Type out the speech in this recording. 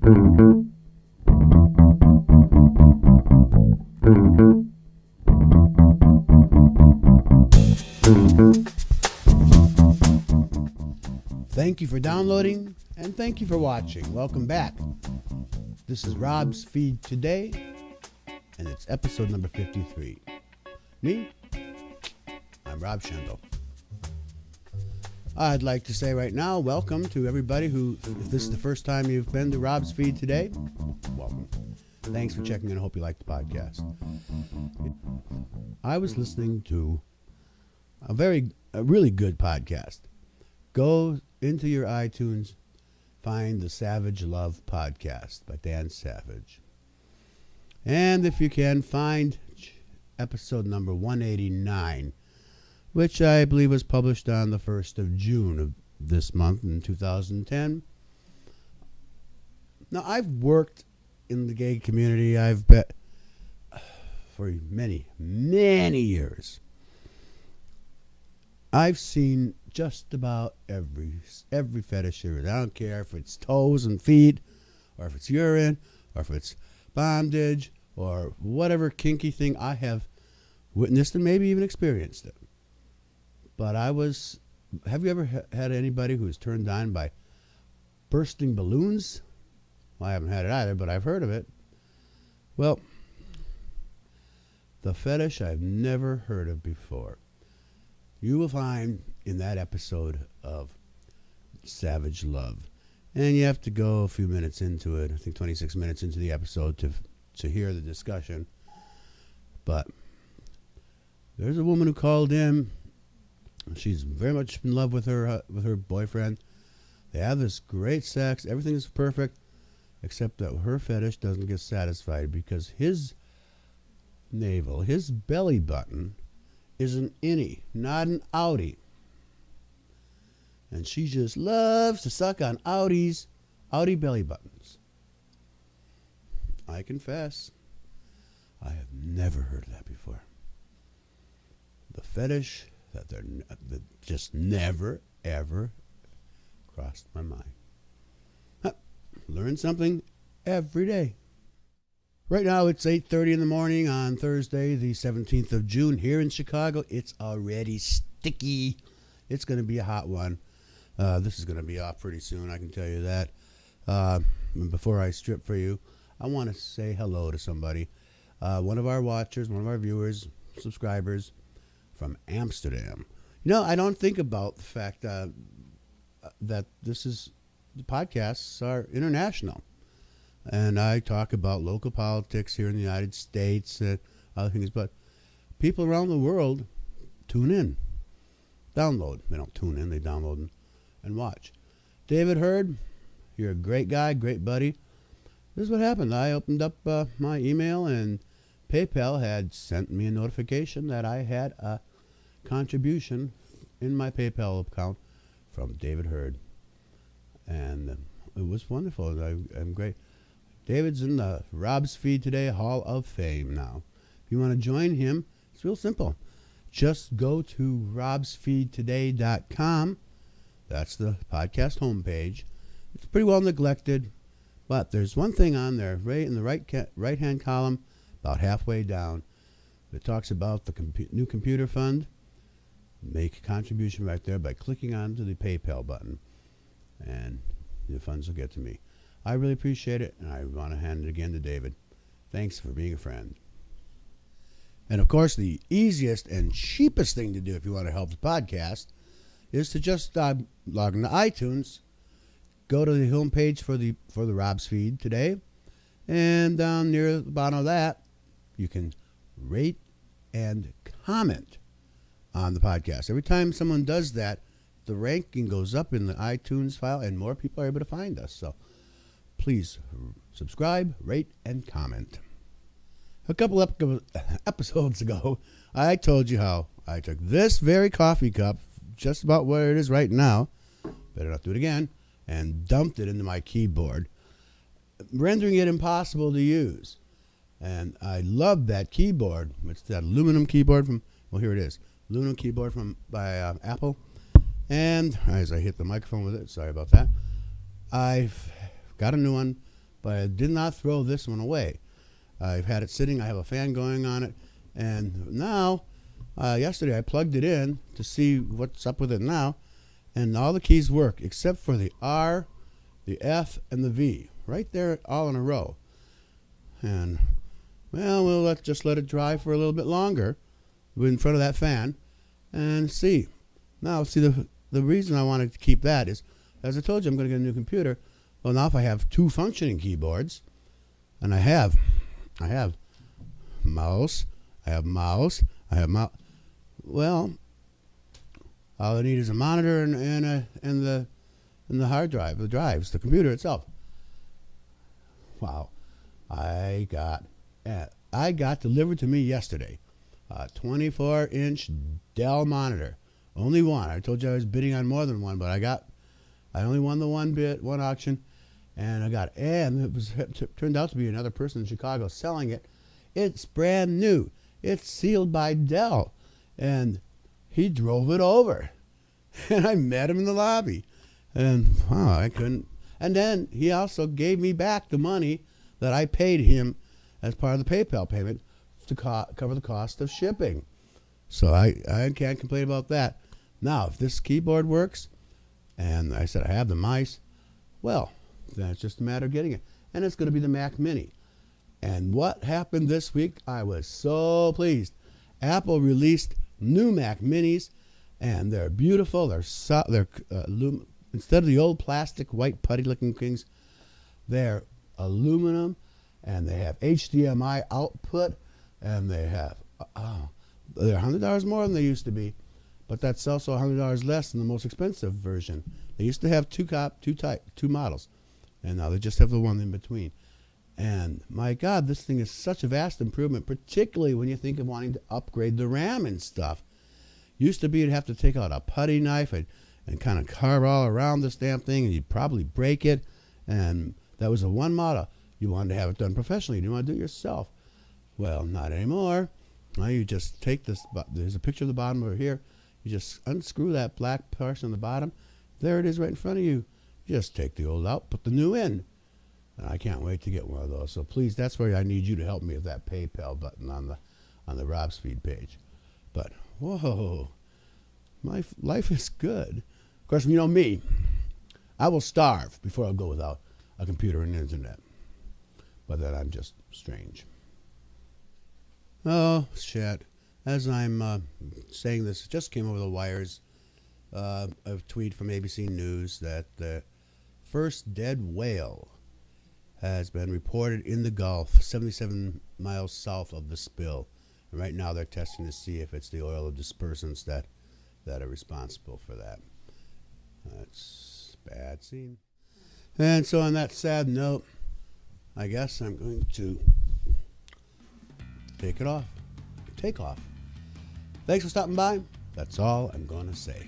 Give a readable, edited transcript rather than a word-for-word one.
Thank you for downloading, and thank you for watching. Welcome back. This is Rob's Feed Today, and it's episode number 53. Me? I'm Rob Schendel. I'd like to say right now, welcome to everybody who, if this is the first time you've been to Rob's Feed Today, welcome. Thanks for checking in. I hope you like the podcast. I was listening to a really good podcast. Go into your iTunes, find the Savage Love Podcast by Dan Savage. And if you can, find episode number 189, which I believe was published on the 1st of June of this month in 2010. Now, I've worked in the gay community, I've bet, for many, many years. I've seen just about every fetish here. I don't care if it's toes and feet, or if it's urine, or if it's bondage, or whatever kinky thing I have witnessed and maybe even experienced it. But have you ever had anybody who was turned on by bursting balloons? Well, I haven't had it either, but I've heard of it. Well, the fetish I've never heard of before. You will find in that episode of Savage Love. And you have to go a few minutes into it. I think 26 minutes into the episode to hear the discussion. But there's a woman who called in. She's very much in love with her boyfriend. They have this great sex. Everything is perfect, except that her fetish doesn't get satisfied because his navel, his belly button, is an innie, not an outie. And she just loves to suck on outie belly buttons. I confess, I have never heard of that before. The fetish that just never, ever crossed my mind. Learn something every day. Right now it's 8:30 in the morning on Thursday, the 17th of June. Here in Chicago, it's already sticky. It's going to be a hot one. This is going to be off pretty soon, I can tell you that. Before I strip for you, I want to say hello to somebody. One of our watchers, one of our viewers, subscribers from Amsterdam. You know, I don't think about the fact that the podcasts are international. And I talk about local politics here in the United States and other things, but people around the world tune in, download. They don't tune in, they download and watch. David Hurd, you're a great guy, great buddy. This is what happened. I opened up my email, and PayPal had sent me a notification that I had a contribution in my PayPal account from David Hurd. And it was wonderful. I'm great. David's in the Rob's Feed Today Hall of Fame now. If you want to join him, it's real simple. Just go to robsfeedtoday.com. That's the podcast homepage. It's pretty well neglected, but there's one thing on there, right in the right-hand column, about halfway down, that talks about the new computer fund. Make a contribution right there by clicking onto the PayPal button, and the funds will get to me. I really appreciate it, and I want to hand it again to David. Thanks for being a friend. And, of course, the easiest and cheapest thing to do if you want to help the podcast is to just log into iTunes, go to the homepage for the Rob's Feed Today, and down near the bottom of that, you can rate and comment on the podcast. Every time someone does that, the ranking goes up in the iTunes file, and more people are able to find us. So please subscribe, rate, and comment. A couple episodes ago, I told you how I took this very coffee cup, just about where it is right now, better not do it again, and dumped it into my keyboard, rendering it impossible to use. And I love that keyboard. It's that aluminum keyboard here it is, aluminum keyboard by Apple. And as I hit the microphone with it, sorry about that, I've got a new one, but I did not throw this one away. I've had it sitting. I have a fan going on it, and now, yesterday I plugged it in to see what's up with it now, and all the keys work except for the R, the F, and the V, right there, all in a row. And well, we'll just let it dry for a little bit longer in front of that fan, and see. Now, see, the reason I wanted to keep that is, as I told you, I'm going to get a new computer. Well, now if I have two functioning keyboards, and I have mouse, well, all I need is a monitor and the hard drive, the drives, the computer itself. Wow, I got delivered to me yesterday a 24-inch Dell monitor. Only one. I told you I was bidding on more than one, but I only won the one bid, one auction, and I got it. And it turned out to be another person in Chicago selling it. It's brand new. It's sealed by Dell, and he drove it over, and I met him in the lobby, and wow, I couldn't. And then he also gave me back the money that I paid him as part of the PayPal payment to cover the cost of shipping. So I can't complain about that. Now, if this keyboard works, and I said I have the mice, well, then it's just a matter of getting it. And it's going to be the Mac Mini. And what happened this week, I was so pleased. Apple released new Mac Minis, and they're beautiful. They're instead of the old plastic white putty-looking things, they're aluminum, and they have HDMI output, and they have they're $100 more than they used to be, but that's also $100 less than the most expensive version. They used to have two models, and now they just have the one in between. And my God, this thing is such a vast improvement, particularly when you think of wanting to upgrade the RAM and stuff. Used to be you'd have to take out a putty knife and kind of carve all around this damn thing, and you'd probably break it. And that was a one model. You wanted to have it done professionally. You didn't want to do it yourself. Well, not anymore. Now you just take this. There's a picture of the bottom over here. You just unscrew that black portion on the bottom. There it is right in front of you. You just take the old out, put the new in. And I can't wait to get one of those. So please, that's where I need you to help me with that PayPal button on the Rob's Feed page. But whoa, my life is good. Of course, you know me. I will starve before I'll go without a computer and internet. But then I'm just strange. Oh, shit. As I'm saying this, it just came over the wires, a tweet from ABC News that the first dead whale has been reported in the Gulf, 77 miles south of the spill. And right now they're testing to see if it's the oil or dispersants that are responsible for that. That's a bad scene. And so on that sad note, I guess I'm going to take off. Thanks for stopping by. That's all I'm going to say.